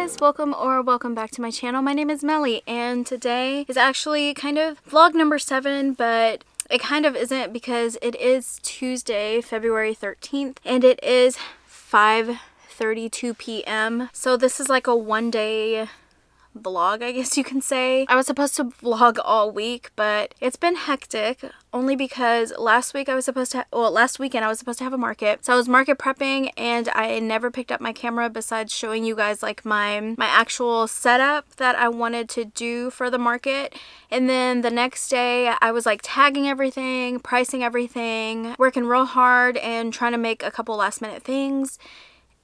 guys, welcome back to my channel. My name is Melly and today is actually kind of vlog number 7, but it kind of isn't because it is Tuesday, February 13th and it is 5:32 p.m. So this is like a one-day vlog, I guess you can say. I was supposed to vlog all week, but it's been hectic only because last weekend I was supposed to have a market. So I was market prepping and I never picked up my camera besides showing you guys like my actual setup that I wanted to do for the market. And then the next day I was like tagging everything, pricing everything, working real hard and trying to make a couple last minute things.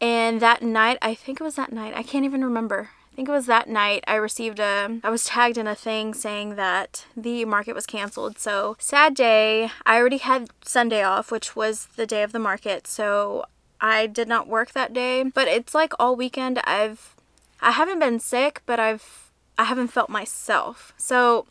And that night, I think it was that night, I can't even remember. I think it was that night I received I was tagged in a thing saying that the market was canceled. So sad day. I already had Sunday off, which was the day of the market. So I did not work that day, but it's like all weekend I haven't been sick, but I haven't felt myself. So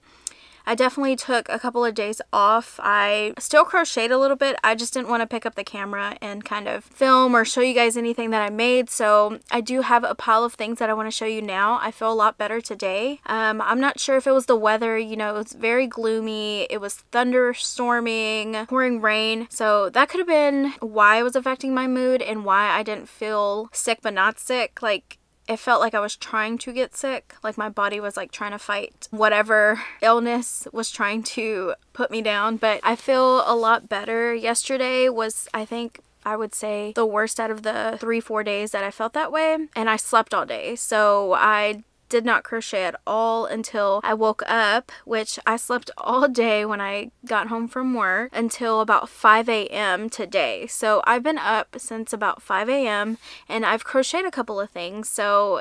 I definitely took a couple of days off. I still crocheted a little bit. I just didn't want to pick up the camera and kind of film or show you guys anything that I made. So I do have a pile of things that I want to show you now. I feel a lot better today. I'm not sure if it was the weather. You know, it was very gloomy. It was thunderstorming, pouring rain. So that could have been why it was affecting my mood and why I didn't feel sick but not sick. Like, it felt like I was trying to get sick, like my body was like trying to fight whatever illness was trying to put me down, but I feel a lot better. Yesterday was, I think, I would say the worst out of the 3-4 days that I felt that way, and I slept all day, so I did not crochet at all until I woke up, which I slept all day when I got home from work until about 5 a.m. today. So I've been up since about 5 a.m. and I've crocheted a couple of things, so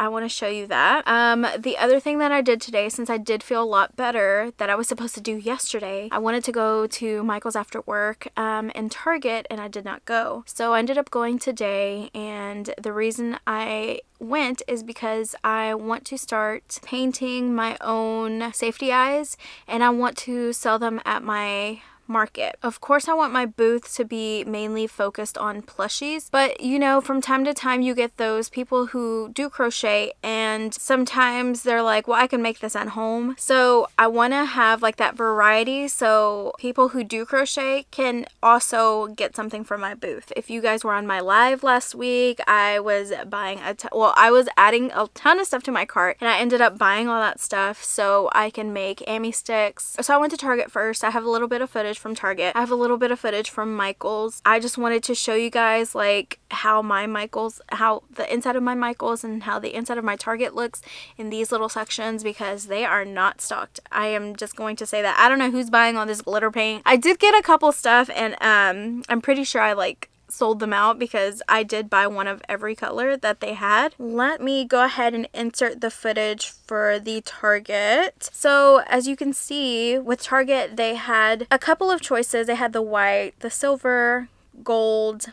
I want to show you that. The other thing that I did today, since I did feel a lot better that I was supposed to do yesterday, I wanted to go to Michael's after work in Target and I did not go. So I ended up going today, and the reason I went is because I want to start painting my own safety eyes and I want to sell them at my market. Of course, I want my booth to be mainly focused on plushies, but you know, from time to time you get those people who do crochet and sometimes they're like, well, I can make this at home. So I want to have like that variety so people who do crochet can also get something from my booth. If you guys were on my live last week, I was buying I was adding a ton of stuff to my cart and I ended up buying all that stuff so I can make Amy sticks. So I went to Target first. I have a little bit of footage from Target. I have a little bit of footage from Michael's. I just wanted to show you guys like how the inside of my Michael's and how the inside of my Target looks in these little sections because they are not stocked. I am just going to say that. I don't know who's buying all this glitter paint. I did get a couple stuff and I'm pretty sure I like sold them out because I did buy one of every color that they had. Let me go ahead and insert the footage for the Target. So as you can see with Target, they had a couple of choices. They had the white, the silver, gold,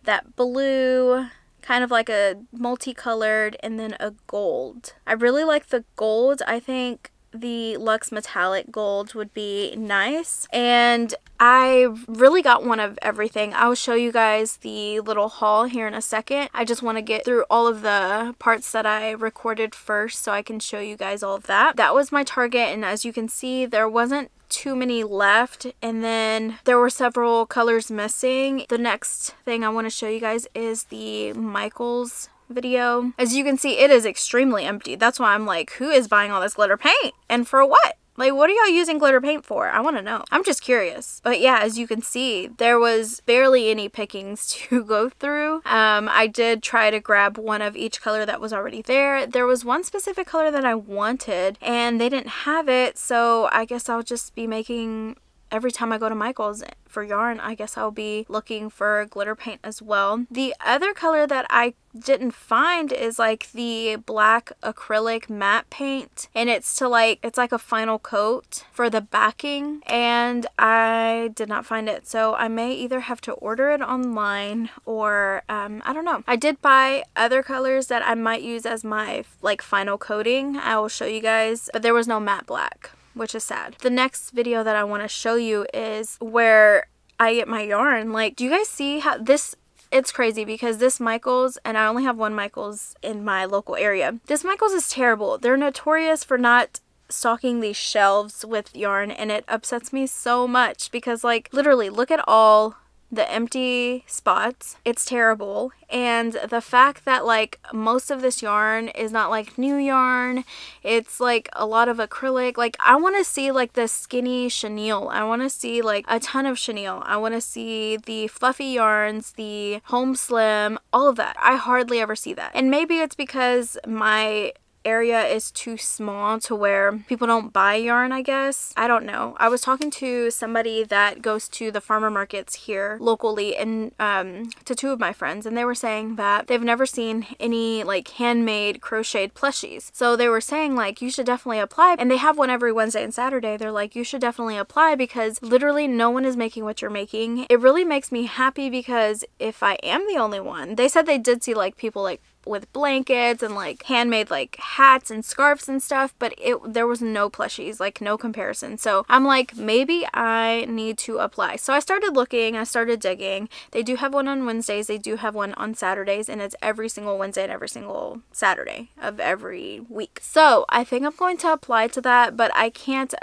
that blue, kind of like a multicolored, and then a gold. I really like the gold. I think the Luxe Metallic Gold would be nice, and I really got one of everything. I'll show you guys the little haul here in a second. I just want to get through all of the parts that I recorded first so I can show you guys all of that. That was my Target, and as you can see, there wasn't too many left, and then there were several colors missing. The next thing I want to show you guys is the Michael's video. As you can see, it is extremely empty. That's why I'm like, who is buying all this glitter paint and for what? Like, what are y'all using glitter paint for? I want to know. I'm just curious. But yeah, as you can see, there was barely any pickings to go through. I did try to grab one of each color that was already there. There was one specific color that I wanted and they didn't have it, so I guess I'll just be making, every time I go to Michael's for yarn, I guess I'll be looking for glitter paint as well. The other color that I didn't find is like the black acrylic matte paint, and it's like a final coat for the backing, and I did not find it, so I may either have to order it online or I don't know. I did buy other colors that I might use as my like final coating. I will show you guys, but there was no matte black, which is sad. The next video that I want to show you is where I get my yarn. Like, do you guys see how this it's crazy because this Michaels, and I only have one Michaels in my local area. This Michaels is terrible. They're notorious for not stocking these shelves with yarn, and it upsets me so much because, like, literally look at all the empty spots. It's terrible. And the fact that, like, most of this yarn is not like new yarn, it's like a lot of acrylic. Like, I want to see like the skinny chenille. I want to see like a ton of chenille. I want to see the fluffy yarns, the home slim, all of that. I hardly ever see that. And maybe it's because my area is too small to where people don't buy yarn, I guess. I don't know. I was talking to somebody that goes to the farmer markets here locally, and to two of my friends, and they were saying that they've never seen any like handmade crocheted plushies. So they were saying like, you should definitely apply, and they have one every Wednesday and Saturday. They're like, you should definitely apply because literally no one is making what you're making. It really makes me happy because if I am the only one, they said they did see like people like with blankets and like handmade like hats and scarves and stuff, but there was no plushies, like no comparison. So I'm like, maybe I need to apply. So I started looking, I started digging. They do have one on Wednesdays, they do have one on Saturdays, and it's every single Wednesday and every single Saturday of every week. So I think I'm going to apply to that, but I can't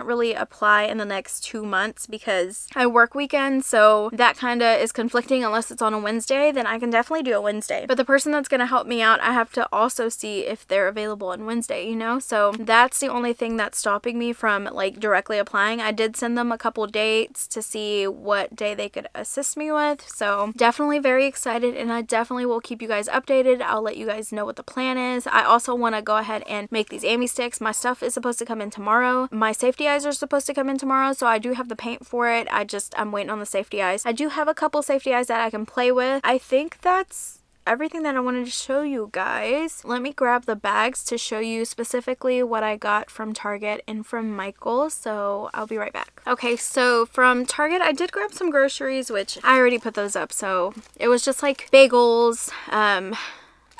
really apply in the next 2 months because I work weekends, so that kind of is conflicting. Unless it's on a Wednesday, then I can definitely do a Wednesday. But the person that's going to help me out, I have to also see if they're available on Wednesday, you know? So that's the only thing that's stopping me from like directly applying. I did send them a couple dates to see what day they could assist me with. So definitely very excited, and I definitely will keep you guys updated. I'll let you guys know what the plan is. I also want to go ahead and make these Amy sticks. My stuff is supposed to come in tomorrow. My safety eyes are supposed to come in tomorrow, so I do have the paint for it. I'm waiting on the safety eyes. I do have a couple safety eyes that I can play with. I think that's everything that I wanted to show you guys. Let me grab the bags to show you specifically what I got from Target and from Michaels, so I'll be right back. Okay, so from Target I did grab some groceries, which I already put those up, so it was just like bagels.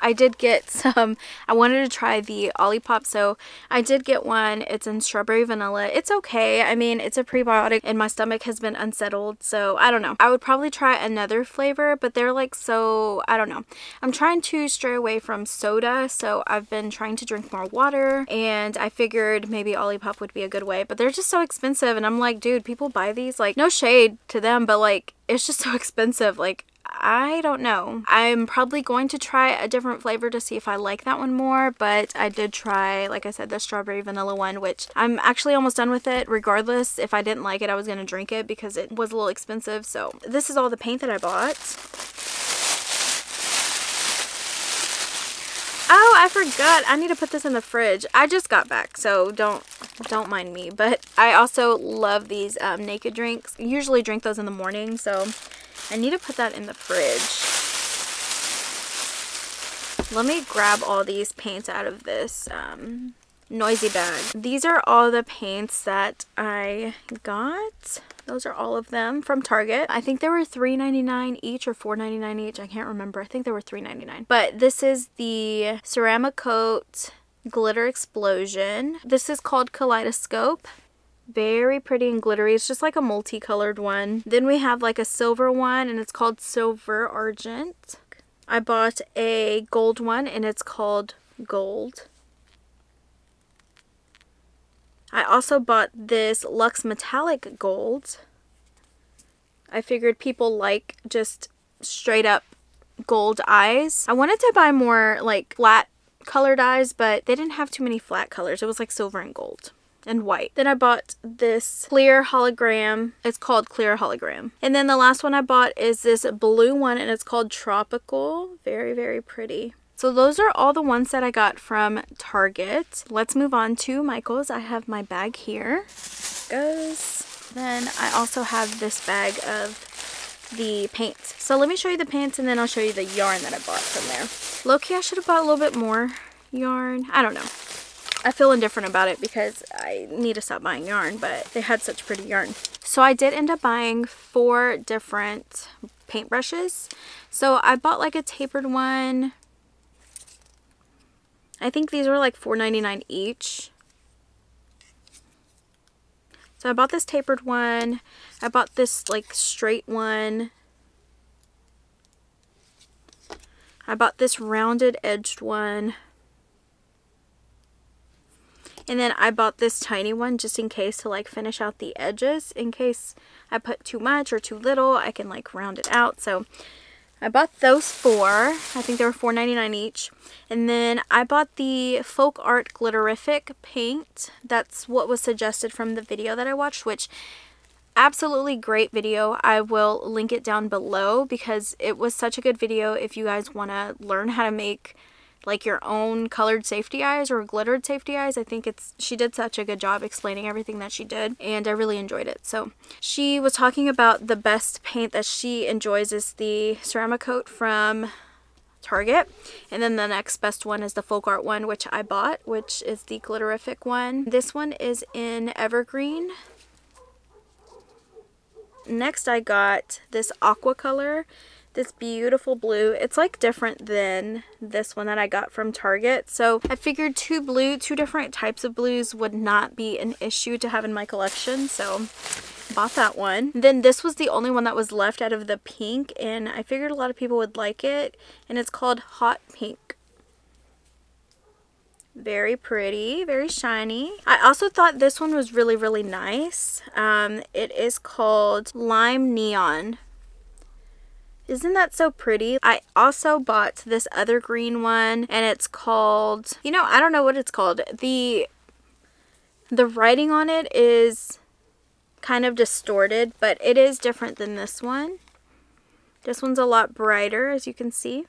I did get some, I wanted to try the Olipop, so I did get one. It's in strawberry vanilla. It's okay. I mean, it's a prebiotic and my stomach has been unsettled, so I don't know. I would probably try another flavor, but they're like so, I don't know. I'm trying to stray away from soda, so I've been trying to drink more water, and I figured maybe Olipop would be a good way, but they're just so expensive, and I'm like, dude, people buy these, like, no shade to them, but like, it's just so expensive. Like, I don't know. I'm probably going to try a different flavor to see if I like that one more, but I did try, like I said, the strawberry vanilla one, which I'm actually almost done with it. Regardless, if I didn't like it, I was going to drink it because it was a little expensive. So this is all the paint that I bought. Oh, I forgot. I need to put this in the fridge. I just got back, so don't mind me. But I also love these naked drinks. I usually drink those in the morning, so I need to put that in the fridge. Let me grab all these paints out of this noisy bag. These are all the paints that I got. Those are all of them from Target. I think they were $3.99 each or $4.99 each. I can't remember. I think they were $3.99. But this is the Ceramic Coat Glitter Explosion. This is called Kaleidoscope. Very pretty and glittery. It's just like a multicolored one. Then we have like a silver one, and it's called Silver Argent. I bought a gold one, and it's called Gold. I also bought this Luxe Metallic Gold. I figured people like just straight up gold eyes. I wanted to buy more like flat colored eyes, but they didn't have too many flat colors. It was like silver and gold and white. Then I bought this clear hologram. It's called Clear Hologram. And then the last one I bought is this blue one, and it's called Tropical. Very, very pretty. So those are all the ones that I got from Target. Let's move on to Michaels. I have my bag here. Goes. Then I also have this bag of the paints. So let me show you the paints, and then I'll show you the yarn that I bought from there. Low-key, I should have bought a little bit more yarn. I don't know. I feel indifferent about it because I need to stop buying yarn, but they had such pretty yarn. So I did end up buying 4 different paintbrushes. So I bought like a tapered one. I think these were like $4.99 each. So I bought this tapered one. I bought this like straight one. I bought this rounded edged one. And then I bought this tiny one just in case to like finish out the edges. In case I put too much or too little, I can like round it out. So I bought those 4. I think they were $4.99 each. And then I bought the Folk Art Glitterific paint. That's what was suggested from the video that I watched, which absolutely great video. I will link it down below because it was such a good video if you guys want to learn how to make like your own colored safety eyes or glittered safety eyes. I think she did such a good job explaining everything that she did, and I really enjoyed it. So she was talking about the best paint that she enjoys is the Ceramicoat from Target, and then the next best one is the Folk Art one, which I bought, which is the Glitterific one. This one is in Evergreen. Next I got this aqua color, this beautiful blue. It's like different than this one that I got from Target, so I figured two different types of blues would not be an issue to have in my collection, so bought that one. Then this was the only one that was left out of the pink, and I figured a lot of people would like it, and it's called Hot Pink. Very pretty, very shiny. I also thought this one was really, really nice. It is called Lime Neon. Isn't that so pretty? I also bought this other green one, and it's called, you know, I don't know what it's called. The writing on it is kind of distorted, but it is different than this one. This one's a lot brighter, as you can see.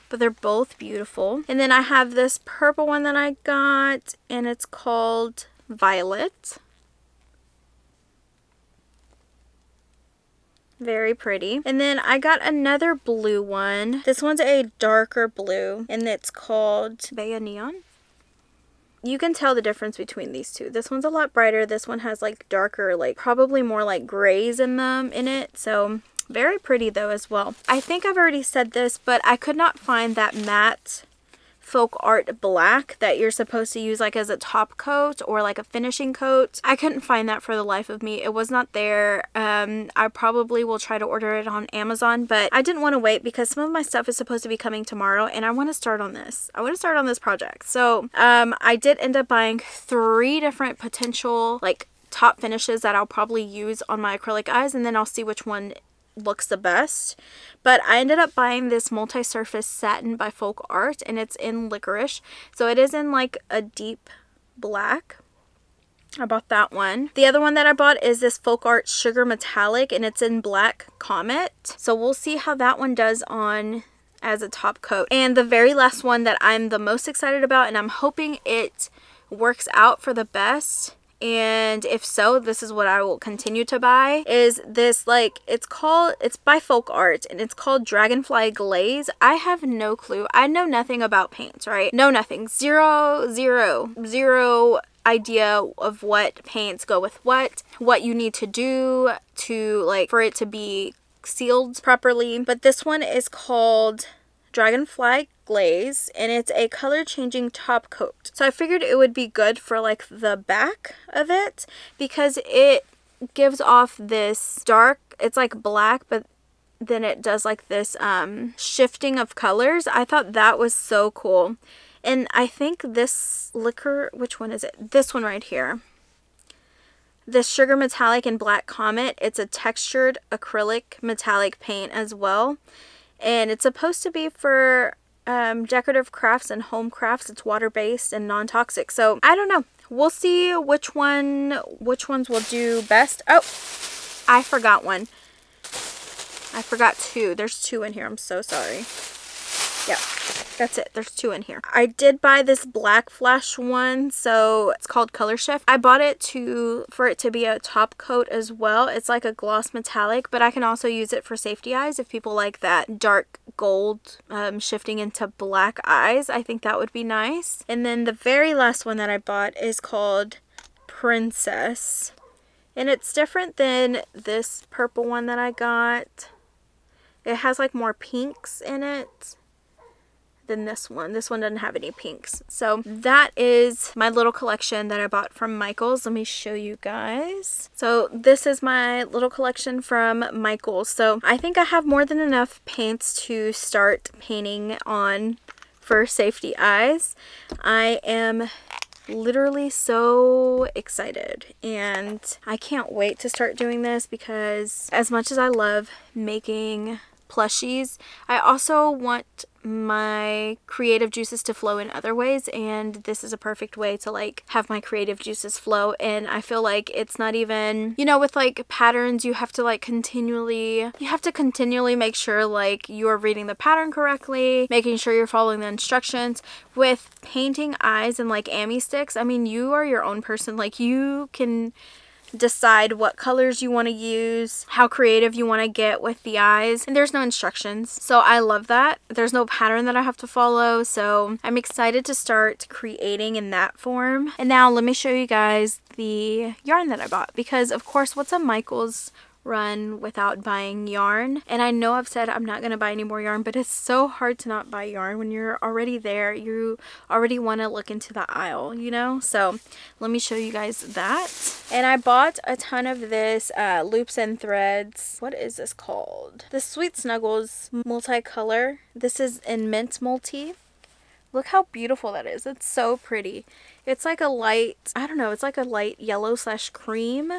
But they're both beautiful. And then I have this purple one that I got, and it's called Violet. Very pretty. And then I got another blue one. This one's a darker blue, and it's called Bea Neon. You can tell the difference between these two. This one's a lot brighter. This one has like darker, like probably more like grays in it. So very pretty though as well. I think I've already said this, but I could not find that matte Folk Art black that you're supposed to use like as a top coat or like a finishing coat. I couldn't find that for the life of me. It was not there. I probably will try to order it on Amazon, but I didn't want to wait because some of my stuff is supposed to be coming tomorrow, and I want to start on this. I want to start on this project. So I did end up buying 3 different potential like top finishes that I'll probably use on my acrylic eyes, and then I'll see which one looks the best. But I ended up buying this multi-surface satin by Folk Art, and it's in licorice, so it is in like a deep black. I bought that one. The other one that I bought is this Folk Art Sugar Metallic, and it's in Black Comet, so we'll see how that one does on as a top coat. And the very last one that I'm the most excited about, and I'm hoping it works out for the best, and if so, this is what I will continue to buy, is this, like, it's by Folk Art, and it's called Dragonfly Glaze. I have no clue. I know nothing about paints, right? No, nothing. Zero idea of what paints go with what you need to do to, like, for it to be sealed properly. But this one is called Dragonfly Glaze, and it's a color changing top coat. So I figured it would be good for like the back of it because it gives off this dark, it's like black, but then it does like this shifting of colors. I thought that was so cool. And I think this liquor, which one is it? This one right here. This Sugar Metallic in Black Comet, it's a textured acrylic metallic paint as well. And it's supposed to be for decorative crafts and home crafts. It's water-based and non-toxic. So I don't know. We'll see which ones will do best. Oh, I forgot one. I forgot 2. There's 2 in here. I'm so sorry. Yep, that's it. There's 2 in here. I did buy this Black Flash one, so it's called Color Shift. I bought it for it to be a top coat as well. It's like a gloss metallic, but I can also use it for safety eyes if people like that dark gold shifting into black eyes. I think that would be nice. And then the very last one that I bought is called Princess, and it's different than this purple one that I got. It has like more pinks in it than this one. This one doesn't have any pinks. So that is my little collection that I bought from Michael's. Let me show you guys. So this is my little collection from Michael's. So I think I have more than enough paints to start painting on for Safety Eyes. I am literally so excited and I can't wait to start doing this, because as much as I love making plushies, I also want my creative juices to flow in other ways, and this is a perfect way to like have my creative juices flow. And I feel like it's not even, you know, with like patterns you have to like continually make sure like you are reading the pattern correctly, making sure you're following the instructions. With painting eyes and like Ami sticks, I mean, you are your own person. Like you can decide what colors you want to use, how creative you want to get with the eyes, and there's no instructions. So I love that. There's no pattern that I have to follow, so I'm excited to start creating in that form. And now let me show you guys the yarn that I bought, because of course, what's a Michael's run without buying yarn? And I know I've said I'm not going to buy any more yarn, but it's so hard to not buy yarn when you're already there. You already want to look into the aisle, you know? So let me show you guys that. And I bought a ton of this loops and threads. What is this called? The Sweet Snuggles multicolor. This is in mint multi. Look how beautiful that is. It's so pretty. It's like a light, I don't know, it's like a light yellow / cream.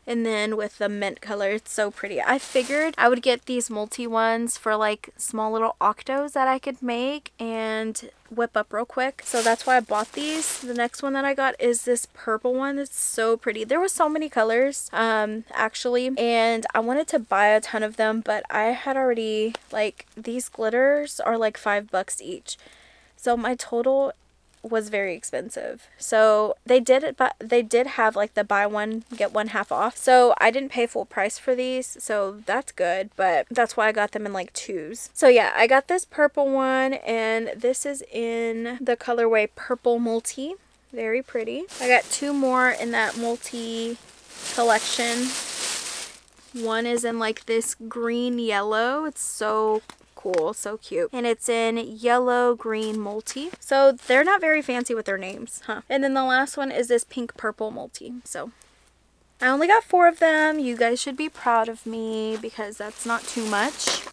And then with the mint color, it's so pretty. I figured I would get these multi ones for like small little octos that I could make and whip up real quick. So that's why I bought these. The next one that I got is this purple one. It's so pretty. There were so many colors actually, and I wanted to buy a ton of them, but I had already, like, these glitters are like $5 each. So my total was very expensive. So they did have like the buy one get one half off, so I didn't pay full price for these, so that's good, but that's why I got them in like twos. So yeah, I got this purple one, and this is in the colorway Purple Multi. Very pretty. I got two more in that multi collection. One is in like this green yellow. It's so cool, so cute, and it's in yellow green multi, so they're not very fancy with their names, huh? And then the last one is this pink purple multi. So I only got 4 of them. You guys should be proud of me, because that's not too much.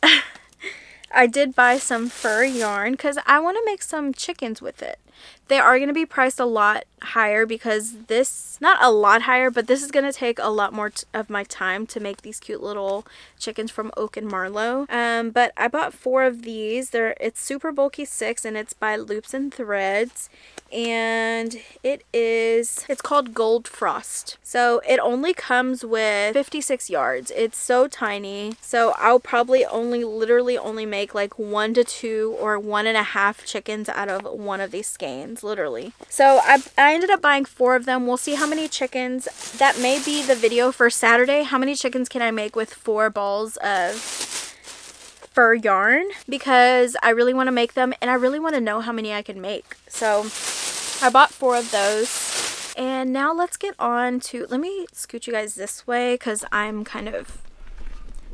I did buy some fur yarn because I want to make some chickens with it. They are going to be priced a lot higher, because this, not a lot higher, but this is going to take a lot more of my time to make these cute little chickens from Oak and Marlowe. But I bought 4 of these. It's super bulky 6, and it's by Loops and Threads, and it's called Gold Frost. So it only comes with 56 yards. It's so tiny, so I'll probably literally only make like 1 to 2 or 1.5 chickens out of one of these skeins, literally. So I ended up buying 4 of them. We'll see how many chickens. That may be the video for Saturday. How many chickens can I make with 4 balls of fur yarn? Because I really want to make them, and I really want to know how many I can make. So I bought 4 of those. And now let's get on to, let me scoot you guys this way because I'm kind of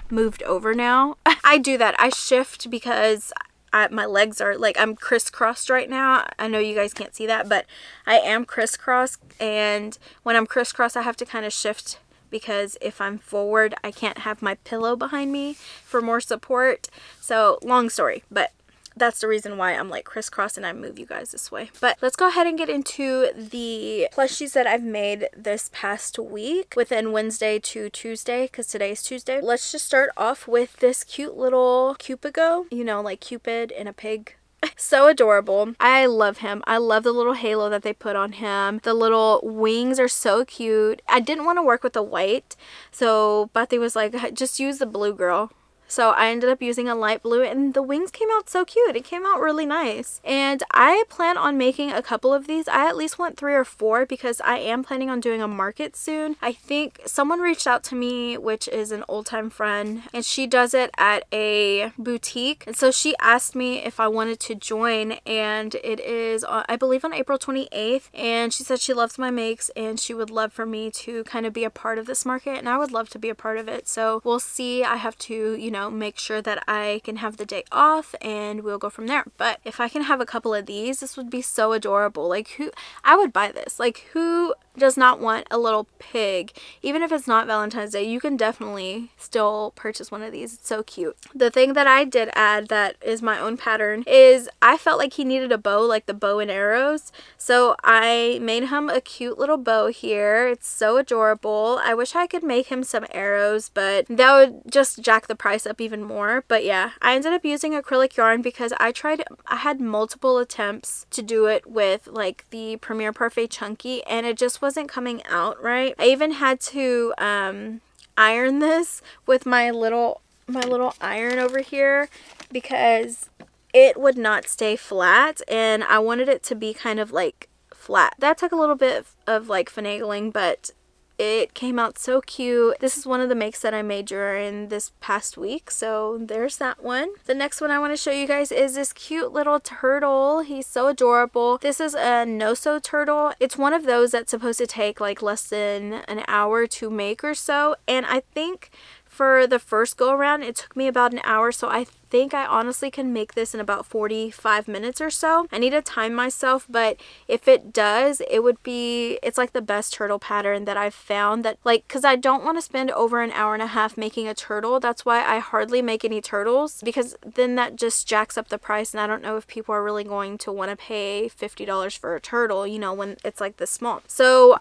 moved over now. I do that. I shift because my legs are like, I'm crisscrossed right now. I know you guys can't see that, but I am crisscrossed, and when I'm crisscrossed I have to kind of shift, because if I'm forward I can't have my pillow behind me for more support. So long story, but that's the reason why I'm like crisscross and I move you guys this way. But let's go ahead and get into the plushies that I've made this past week within Wednesday to Tuesday, because today is Tuesday. Let's just start off with this cute little Cupigo, you know, like Cupid and a pig. So adorable. I love him. I love the little halo that they put on him. The little wings are so cute. I didn't want to work with the white, so Bati was like, just use the blue, girl. So I ended up using a light blue, and the wings came out so cute. It came out really nice. And I plan on making a couple of these. I at least want 3 or 4, because I am planning on doing a market soon. I think someone reached out to me, which is an old time friend, and she does it at a boutique. And so she asked me if I wanted to join, and it is, I believe, on April 28th. And she said she loves my makes and she would love for me to kind of be a part of this market, and I would love to be a part of it. So we'll see. I have to, you know, know, make sure that I can have the day off and we'll go from there. But if I can have a couple of these, this would be so adorable. Like, I would buy this. Like, who does not want a little pig? Even if it's not Valentine's Day, you can definitely still purchase one of these. It's so cute. The thing that I did add that is my own pattern is I felt like he needed a bow, like the bow and arrows. So I made him a cute little bow here. It's so adorable. I wish I could make him some arrows, but that would just jack the price up even more. But yeah, I ended up using acrylic yarn because I had multiple attempts to do it with like the Premier Parfait Chunky, and it just wasn't coming out right. I even had to iron this with my little iron over here because it would not stay flat, and I wanted it to be kind of like flat. That took a little bit of like finagling, but it came out so cute. This is one of the makes that I made during this past week, so there's that one. The next one I want to show you guys is this cute little turtle. He's so adorable. This is a no-sew turtle. It's one of those that's supposed to take like less than an hour to make or so, and I think for the first go around it took me about an hour, so I think I honestly can make this in about 45 minutes or so. I need to time myself, but if it does, it's like the best turtle pattern that I've found, that like, because I don't want to spend over an hour and a half making a turtle. That's why I hardly make any turtles, because then that just jacks up the price, and I don't know if people are really going to want to pay $50 for a turtle, you know, when it's like this small. So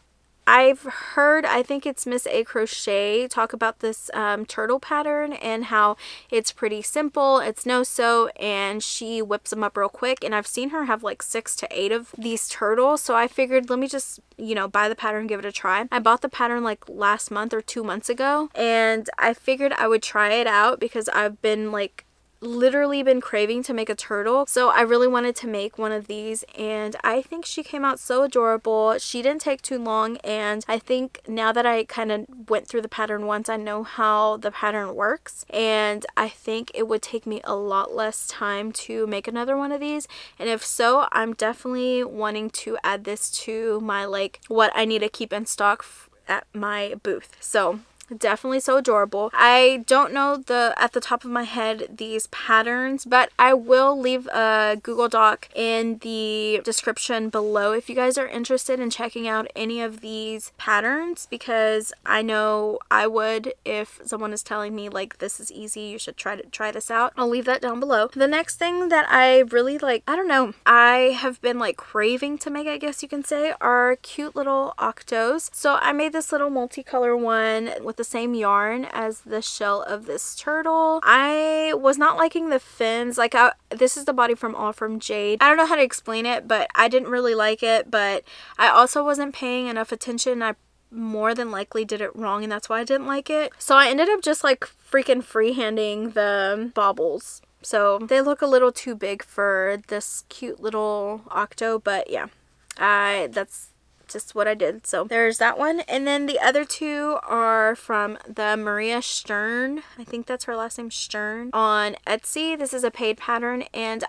I've heard, I think it's Miss A Crochet, talk about this turtle pattern and how it's pretty simple. It's no-sew, and she whips them up real quick. And I've seen her have like 6 to 8 of these turtles. So I figured, let me just, you know, buy the pattern, give it a try. I bought the pattern like last month or 2 months ago, and I figured I would try it out because I've been like literally been craving to make a turtle, so I really wanted to make one of these, and I think she came out so adorable. She didn't take too long, and I think now that I kind of went through the pattern once, I know how the pattern works, and I think it would take me a lot less time to make another one of these. And if so, I'm definitely wanting to add this to my like what I need to keep in stock at my booth. So definitely so adorable. I don't know at the top of my head these patterns, but I will leave a Google Doc in the description below if you guys are interested in checking out any of these patterns, because I know I would if someone is telling me like this is easy, you should try this out. I'll leave that down below. The next thing that I really like, I don't know, I have been like craving to make, I guess you can say, are cute little octos. So I made this little multicolor one with the same yarn as the shell of this turtle. I was not liking the fins. Like, this is the body from All From Jade. I don't know how to explain it, but I didn't really like it, but I also wasn't paying enough attention. I more than likely did it wrong, and that's why I didn't like it. So I ended up just like freaking freehanding the baubles. So they look a little too big for this cute little octo, but yeah, that's just what I did. So there's that one. And then the other two are from the Maria Stern, I think that's her last name, Stern, on Etsy. This is a paid pattern, and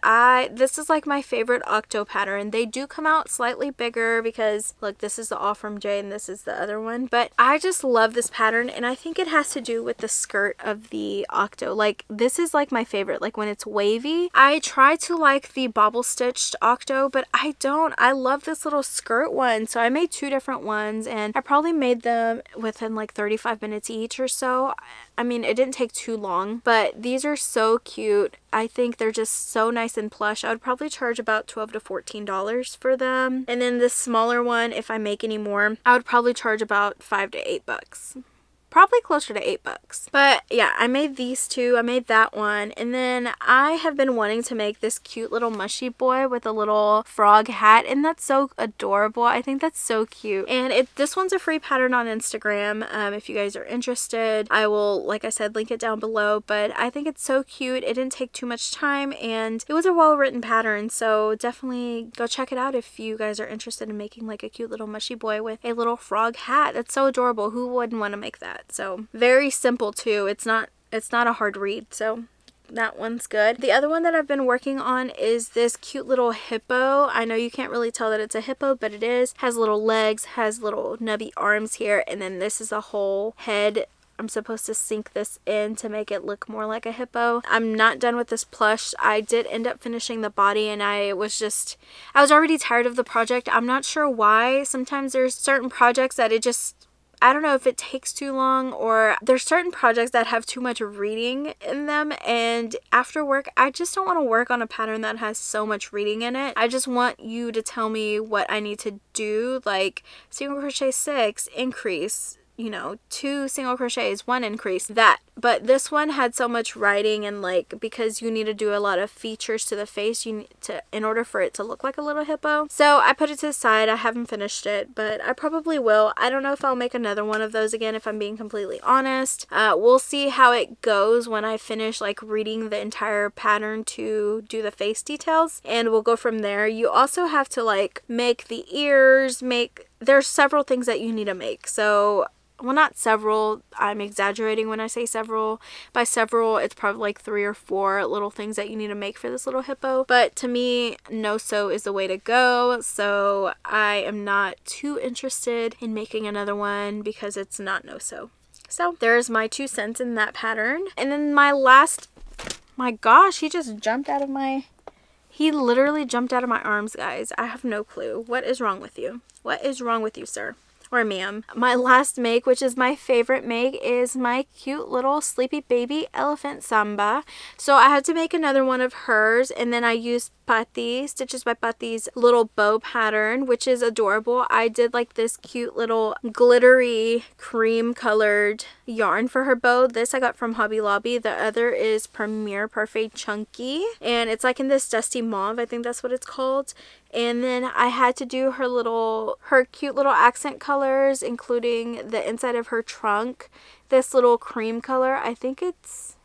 this is like my favorite octo pattern. They do come out slightly bigger because look, this is the All From Jade and this is the other one, but I just love this pattern, and I think it has to do with the skirt of the octo. Like, this is like my favorite, like when it's wavy. I try to like the bobble stitched octo, but I don't. I love this little skirt one, so I made 2 different ones, and I probably made them within like 35 minutes each or so. I mean, it didn't take too long, but these are so cute. I think they're just so nice and plush. I would probably charge about $12 to $14 for them. And then this smaller one, if I make any more, I would probably charge about $5 to $8. Probably closer to $8. But yeah, I made these two. I made that one. And then I have been wanting to make this cute little mushy boy with a little frog hat, and that's so adorable. I think that's so cute. And this one's a free pattern on Instagram. If you guys are interested, I will, like I said, link it down below. But I think it's so cute. It didn't take too much time, and it was a well-written pattern. So definitely go check it out if you guys are interested in making like a cute little mushy boy with a little frog hat. That's so adorable. Who wouldn't want to make that? So very simple too. It's not a hard read, so that one's good. The other one that I've been working on is this cute little hippo. I know you can't really tell that it's a hippo, but it is. Has little legs, has little nubby arms here, and then this is a whole head I'm supposed to sink this in to make it look more like a hippo. I'm not done with this plush. I did end up finishing the body, and I was already tired of the project. I'm not sure why. Sometimes there's certain projects that I don't know if it takes too long, or there's certain projects that have too much reading in them, and after work I just don't want to work on a pattern that has so much reading in it. I just want you to tell me what I need to do, like single crochet 6, increase, you know, 2 single crochets, 1 increase, that. But this one had so much writing, and like, because you need to do a lot of features to the face, you need to, in order for it to look like a little hippo. So I put it to the side. I haven't finished it, but I probably will. I don't know if I'll make another one of those again, if I'm being completely honest. We'll see how it goes when I finish like reading the entire pattern to do the face details, and we'll go from there. You also have to like make the ears, there's several things that you need to make. So, well, not several, I'm exaggerating when I say several. By several, it's probably like 3 or 4 little things that you need to make for this little hippo. But to me, no-sew is the way to go. So I am not too interested in making another one because it's not no-sew. So there's my 2 cents in that pattern. And then my last, my gosh, he literally jumped out of my arms, guys. I have no clue. What is wrong with you? What is wrong with you, sir? Or ma'am. My last make, which is my favorite make, is my cute little sleepy baby elephant samba. So I had to make another one of hers, and then I used Patti, Stitches by Patti's little bow pattern, which is adorable. I did like this cute little glittery cream colored yarn for her bow. This I got from Hobby Lobby. The other is Premier Parfait Chunky, and it's like in this dusty mauve, I think that's what it's called. And then I had to do her cute little accent colors, including the inside of her trunk. This little cream color, I think it's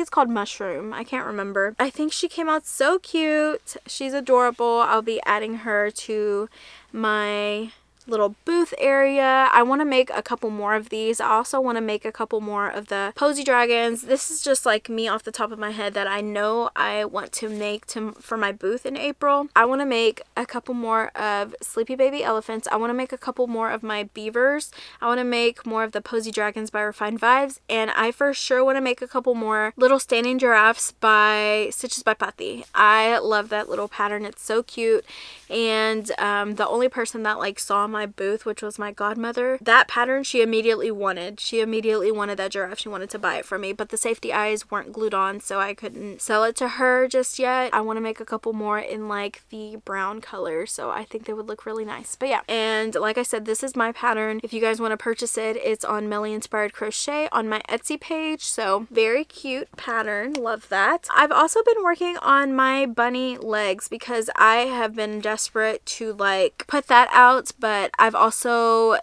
called Mushroom. I can't remember. I think she came out so cute. She's adorable. I'll be adding her to my little booth area. I want to make a couple more of these. I also want to make a couple more of the Posy Dragons. This is just like me off the top of my head that I know I want to make for my booth in April. I want to make a couple more of Sleepy Baby Elephants. I want to make a couple more of my beavers. I want to make more of the Posy Dragons by Refined Vibes, and I for sure want to make a couple more little standing giraffes by Stitches by Patti. I love that little pattern. It's so cute, and the only person that like saw my booth, which was my godmother, that pattern she immediately wanted. She immediately wanted that giraffe. She wanted to buy it from me, but the safety eyes weren't glued on, so I couldn't sell it to her just yet. I want to make a couple more in like the brown color, so I think they would look really nice. But yeah, and like I said, this is my pattern. If you guys want to purchase it, it's on Mellyinspired Crochet on my Etsy page. So very cute pattern, love that. I've also been working on my bunny legs because I have been desperate to like put that out, but I've also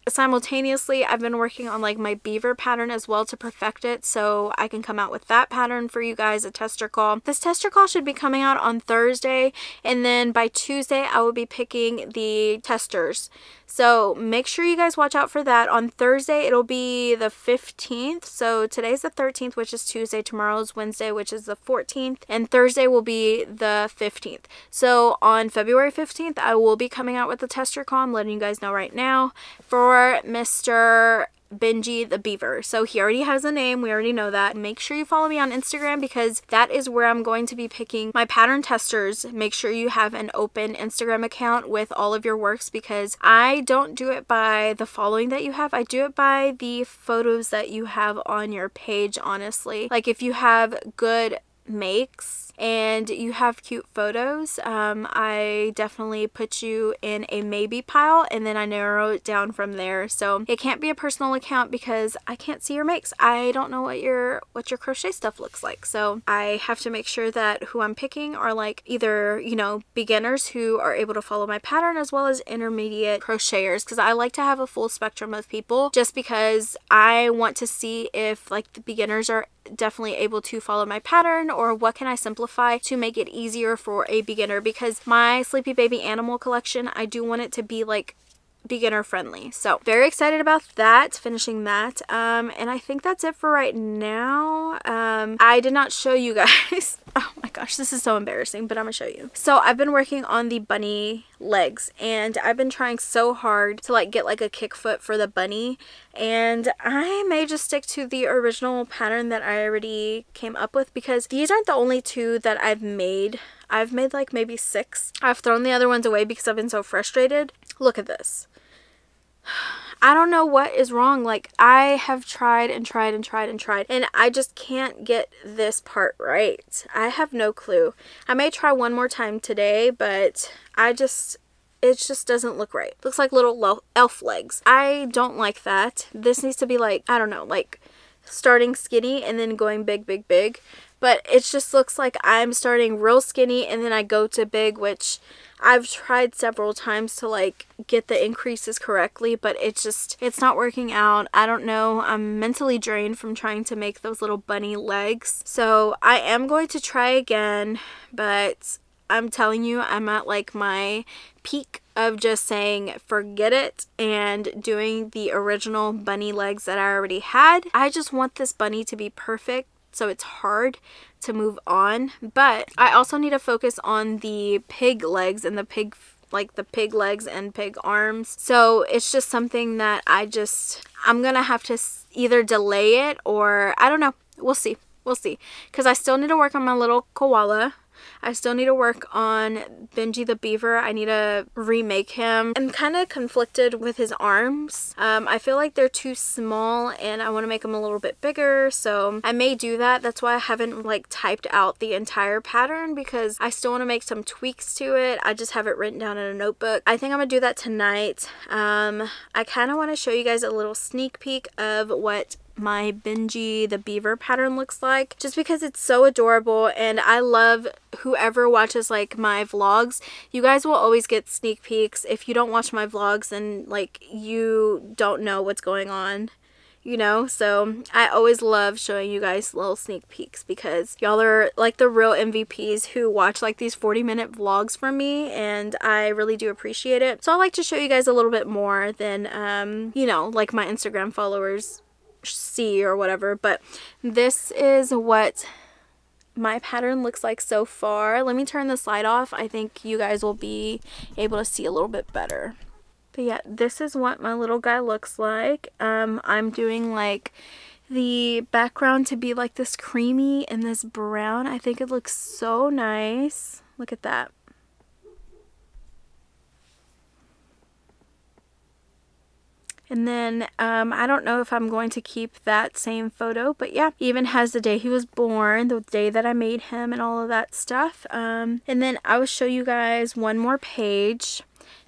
simultaneously I've been working on like my beaver pattern as well to perfect it, so I can come out with that pattern for you guys, a tester call. This tester call should be coming out on Thursday, and then by Tuesday I will be picking the testers. So make sure you guys watch out for that. On Thursday it'll be the 15th. So today's the 13th, which is Tuesday. Tomorrow's Wednesday, which is the 14th. And Thursday will be the 15th. So on February 15th, I will be coming out with the tester call. I'm letting you guys know right now for Mr. Benji the Beaver. So he already has a name, we already know that. Make sure you follow me on Instagram because that is where I'm going to be picking my pattern testers. Make sure you have an open Instagram account with all of your works because I don't do it by the following that you have. I do it by the photos that you have on your page, honestly. Like if you have good makes and you have cute photos, I definitely put you in a maybe pile and then I narrow it down from there. So it can't be a personal account because I can't see your makes. I don't know what your crochet stuff looks like. So I have to make sure that who I'm picking are like either, you know, beginners who are able to follow my pattern as well as intermediate crocheters, because I like to have a full spectrum of people just because I want to see if like the beginners are definitely able to follow my pattern, or what can I simplify to make it easier for a beginner, because my Sleepy Baby animal collection, I do want it to be like beginner friendly. So very excited about that, finishing that, and I think that's it for right now. I did not show you guys oh my god, gosh, this is so embarrassing, but I'm gonna show you. So I've been working on the bunny legs, and I've been trying so hard to like get like a kick foot for the bunny, and I may just stick to the original pattern that I already came up with, because these aren't the only two that I've made. I've made like maybe 6. I've thrown the other ones away because I've been so frustrated. Look at this. I don't know what is wrong. Like, I have tried and tried and tried and tried, and I just can't get this part right. I have no clue. I may try one more time today, but it just doesn't look right. Looks like little elf legs. I don't like that. This needs to be like, I don't know, like starting skinny and then going big, big, big. But it just looks like I'm starting real skinny and then I go to big, which I've tried several times to like get the increases correctly, but it's not working out. I don't know. I'm mentally drained from trying to make those little bunny legs. So I am going to try again, but I'm telling you, I'm at like my peak of just saying forget it and doing the original bunny legs that I already had. I just want this bunny to be perfect, so it's hard to move on. But I also need to focus on the pig legs and the pig legs and pig arms. So it's just something that I'm gonna have to either delay it, or I don't know. We'll see. We'll see. Because I still need to work on my little koala. I still need to work on Benji the beaver. I need to remake him. I'm kind of conflicted with his arms. I feel like they're too small and I want to make them a little bit bigger, so I may do that. That's why I haven't like typed out the entire pattern, because I still want to make some tweaks to it. I just have it written down in a notebook. I think I'm gonna do that tonight. I kind of want to show you guys a little sneak peek of what my Benji the beaver pattern looks like, just because it's so adorable, and I love whoever watches like my vlogs. You guys will always get sneak peeks. If you don't watch my vlogs, then like you don't know what's going on, you know. So I always love showing you guys little sneak peeks, because y'all are like the real MVPs who watch like these 40-minute vlogs from me, and I really do appreciate it. So I like to show you guys a little bit more than you know, like my Instagram followers see or whatever. But this is what my pattern looks like so far. Let me turn the slide off. I think you guys will be able to see a little bit better. But yeah, this is what my little guy looks like. I'm doing like the background to be like this creamy and this brown. I think it looks so nice. Look at that. And then I don't know if I'm going to keep that same photo, but yeah, even has the day he was born, the day that I made him, and all of that stuff. And then I will show you guys one more page.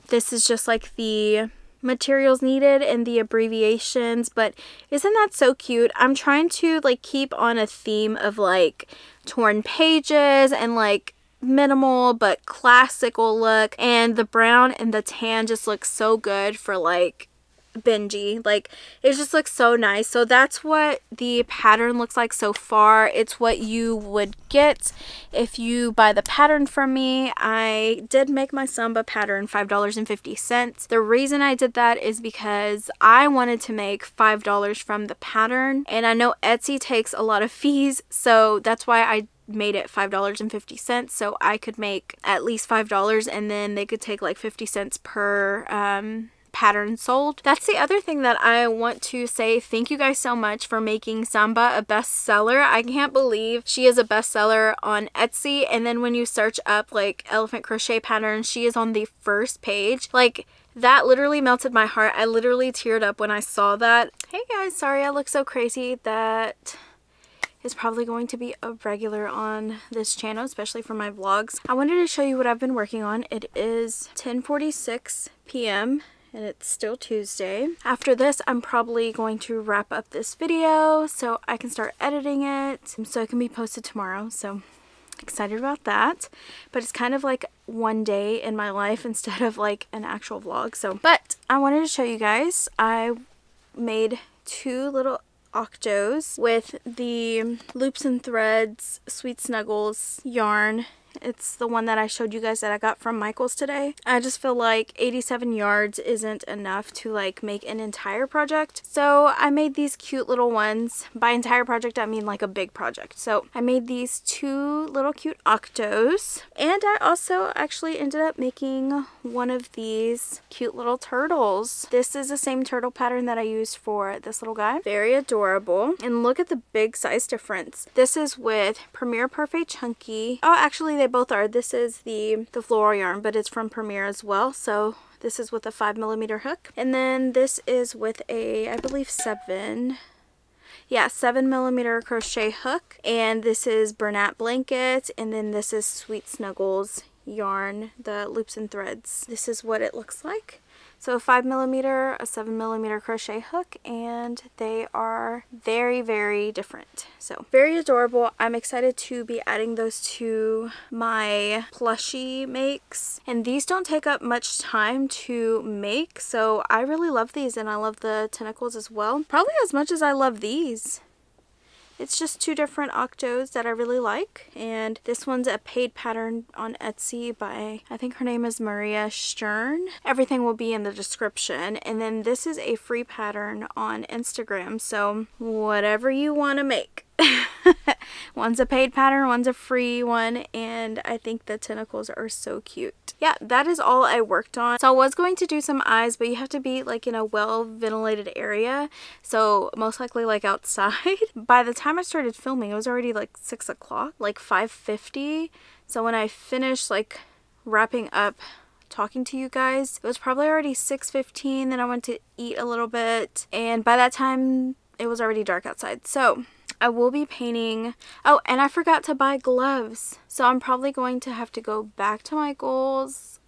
This is just like the materials needed and the abbreviations, but isn't that so cute? I'm trying to like keep on a theme of like torn pages and like minimal but classical look, and the brown and the tan just look so good for like Benji. Like, it just looks so nice. So that's what the pattern looks like so far. It's what you would get if you buy the pattern from me. I did make my Samba pattern $5.50. The reason I did that is because I wanted to make $5 from the pattern, and I know Etsy takes a lot of fees, so that's why I made it $5.50, so I could make at least $5, and then they could take like 50 cents per pattern sold. That's the other thing that I want to say. Thank you guys so much for making Samba a bestseller. I can't believe she is a bestseller on Etsy, and then when you search up like elephant crochet patterns, she is on the first page. Like, that literally melted my heart. I literally teared up when I saw that. Hey guys, sorry I look so crazy. That is probably going to be a regular on this channel, especially for my vlogs. I wanted to show you what I've been working on. It is 10:46 p.m. and it's still Tuesday. After this, I'm probably going to wrap up this video so I can start editing it so it can be posted tomorrow. So excited about that. But it's kind of like one day in my life instead of like an actual vlog. So, but I wanted to show you guys. I made 2 little octos with the Loops and Threads Sweet Snuggles yarn It's the one that I showed you guys that I got from Michael's today. I just feel like 87 yards isn't enough to like make an entire project. So I made these cute little ones. By entire project, I mean like a big project. So I made these 2 little cute octos. And I also actually ended up making one of these cute little turtles. This is the same turtle pattern that I used for this little guy. Very adorable. And look at the big size difference. This is with Premier Parfait Chunky. Oh, actually they both are. This is the floral yarn, but it's from Premier as well. So this is with a 5mm hook. And then this is with a, I believe 7mm crochet hook. And this is Bernat Blanket. And then this is Sweet Snuggles yarn, the loops and threads. This is what it looks like. So a 5mm, a 7mm crochet hook, and they are very, very different. So very adorable. I'm excited to be adding those to my plushie makes. And these don't take up much time to make, so I really love these, and I love the tentacles as well. Probably as much as I love these. It's just 2 different octos that I really like, and this one's a paid pattern on Etsy by, I think her name is Maria Stern. Everything will be in the description. And then this is a free pattern on Instagram, so whatever you want to make. One's a paid pattern, one's a free one, and I think the tentacles are so cute. Yeah, that is all I worked on. So I was going to do some eyes, but you have to be like in a well ventilated area, so most likely like outside. By the time I started filming, it was already like 6 o'clock, like 5:50. So when I finished like wrapping up talking to you guys, it was probably already 6:15. Then I went to eat a little bit, and by that time it was already dark outside. So I will be painting. Oh, and I forgot to buy gloves. So I'm probably going to have to go back to my goals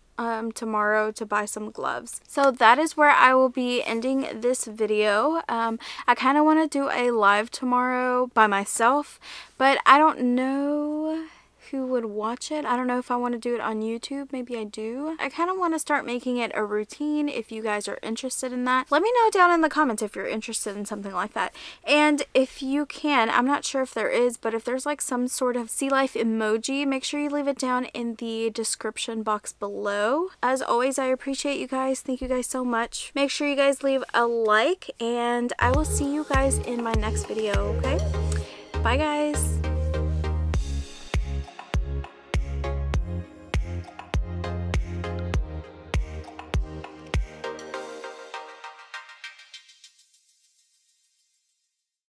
tomorrow to buy some gloves. So that is where I will be ending this video. I kind of want to do a live tomorrow by myself, but I don't know who would watch it. I don't know if I want to do it on YouTube. Maybe I do. I kind of want to start making it a routine. If you guys are interested in that, let me know down in the comments if you're interested in something like that. And if you can, I'm not sure if there is, but if there's like some sort of sea life emoji, make sure you leave it down in the description box below. As always, I appreciate you guys. Thank you guys so much. Make sure you guys leave a like, and I will see you guys in my next video, okay? Bye guys.